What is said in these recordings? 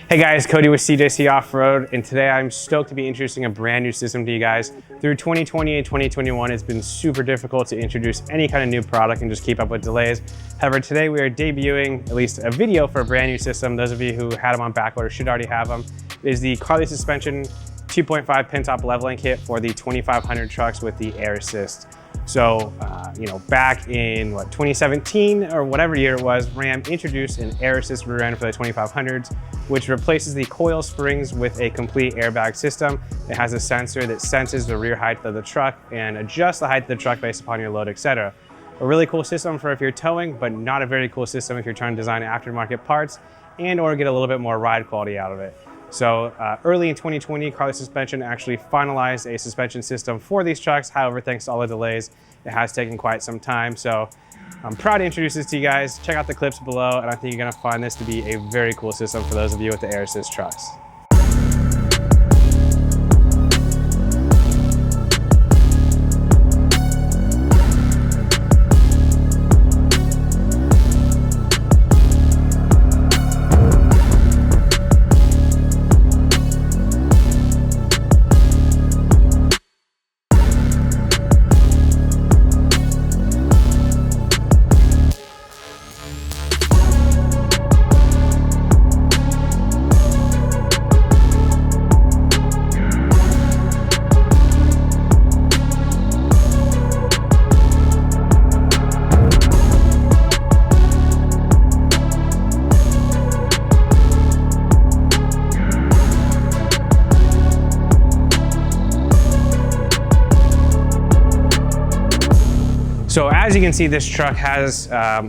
Hey guys, Cody with CJC Off-Road, and today I'm stoked to be introducing a brand new system to you guys. Through 2020 and 2021, it's been super difficult to introduce any kind of new product and just keep up with delays. However, today we are debuting at least a video for a brand new system. Those of you who had them on back order should already have them. It is the Carli Suspension 2.5 Pintop leveling kit for the 2500 trucks with the air assist. So, back in 2017 or whatever year it was, Ram introduced an air assist rear end for the 2500s, which replaces the coil springs with a complete airbag system. It has a sensor that senses the rear height of the truck and adjusts the height of the truck based upon your load, etc. A really cool system for if you're towing, but not a very cool system if you're trying to design aftermarket parts and or get a little bit more ride quality out of it. So early in 2020, Carli Suspension actually finalized a suspension system for these trucks. However, thanks to all the delays, it has taken quite some time. So I'm proud to introduce this to you guys. Check out the clips below, and I think you're gonna find this to be a very cool system for those of you with the air assist trucks. So as you can see, this truck has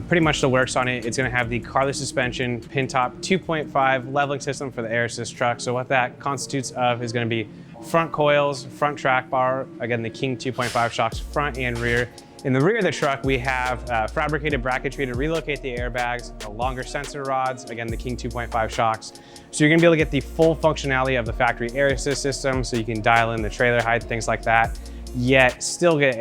pretty much the works on it. It's gonna have the Carli Suspension Pintop 2.5 leveling system for the air assist truck. So what that constitutes of is gonna be front coils, front track bar, again, the King 2.5 shocks front and rear. In the rear of the truck, we have fabricated bracketry to relocate the airbags, longer sensor rods, again, the King 2.5 shocks. So you're gonna be able to get the full functionality of the factory air assist system, so you can dial in the trailer height, things like that, yet still get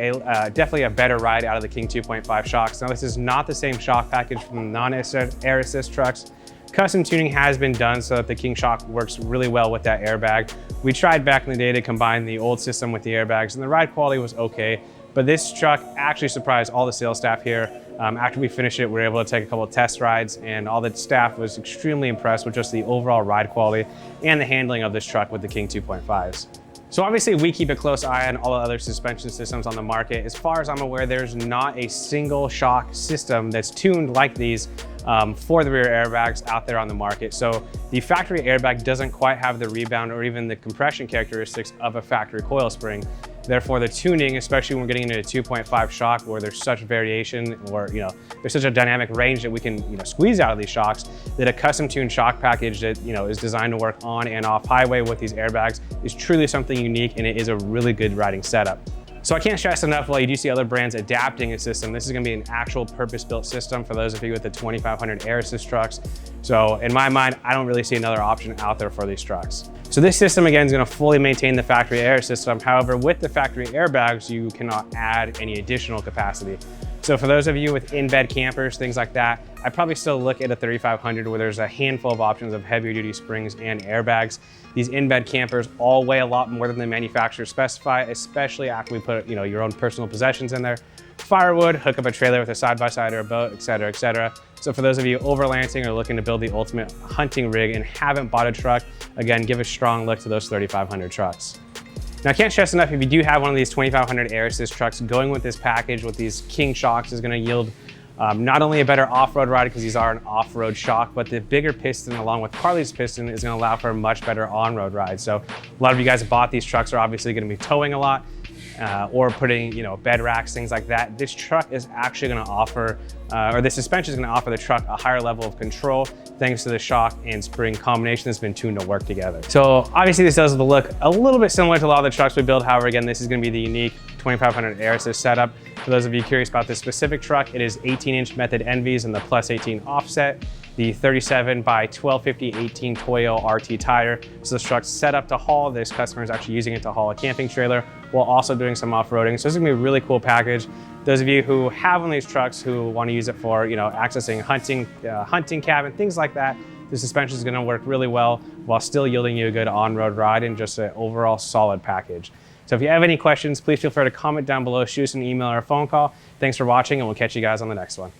definitely a better ride out of the King 2.5 shocks. Now, this is not the same shock package from the non-air assist trucks. Custom tuning has been done so that the King shock works really well with that airbag. We tried back in the day to combine the old system with the airbags, and the ride quality was okay, but this truck actually surprised all the sales staff here. After we finished it, we were able to take a couple of test rides, and all the staff was extremely impressed with just the overall ride quality and the handling of this truck with the King 2.5s. So obviously we keep a close eye on all the other suspension systems on the market. As far as I'm aware, there's not a single shock system that's tuned like these for the rear airbags out there on the market. So the factory airbag doesn't quite have the rebound or even the compression characteristics of a factory coil spring. Therefore, the tuning, especially when we're getting into a 2.5 shock where there's such variation or there's such a dynamic range that we can squeeze out of these shocks, that a custom tuned shock package that is designed to work on and off highway with these airbags is truly something unique, and it is a really good riding setup. So I can't stress enough, while you do see other brands adapting a system, this is gonna be an actual purpose-built system for those of you with the 2500 air assist trucks. So in my mind, I don't really see another option out there for these trucks. So this system, again, is gonna fully maintain the factory air system. However, with the factory airbags, you cannot add any additional capacity. So for those of you with in-bed campers, things like that, I probably still look at a 3500 where there's a handful of options of heavier duty springs and airbags. These in-bed campers all weigh a lot more than the manufacturers specify, especially after we put your own personal possessions in there. Firewood, hook up a trailer with a side-by-side or a boat, etc., etc. So for those of you overlanding or looking to build the ultimate hunting rig and haven't bought a truck, again, give a strong look to those 3500 trucks. Now, I can't stress enough, if you do have one of these 2500 air assist trucks, going with this package with these King shocks is gonna yield not only a better off-road ride, because these are an off-road shock, but the bigger piston along with Carli's piston is gonna allow for a much better on-road ride. So a lot of you guys that bought these trucks are obviously gonna be towing a lot or putting bed racks, things like that. This truck is actually gonna offer, or the suspension is gonna offer the truck a higher level of control thanks to the shock and spring combination that's been tuned to work together. So obviously this does look a little bit similar to a lot of the trucks we build. However, again, this is gonna be the unique 2500 air assist setup. For those of you curious about this specific truck, it is 18-inch method NVs and the plus 18 offset, the 37 by 1250 18 Toyo RT tire. So this truck's set up to haul. This customer is actually using it to haul a camping trailer while also doing some off-roading. So this is gonna be a really cool package. Those of you who have one of these trucks who want to use it for, accessing hunting cabin, things like that, the suspension is going to work really well while still yielding you a good on-road ride and just an overall solid package. So if you have any questions, please feel free to comment down below, shoot us an email or a phone call. Thanks for watching, and we'll catch you guys on the next one.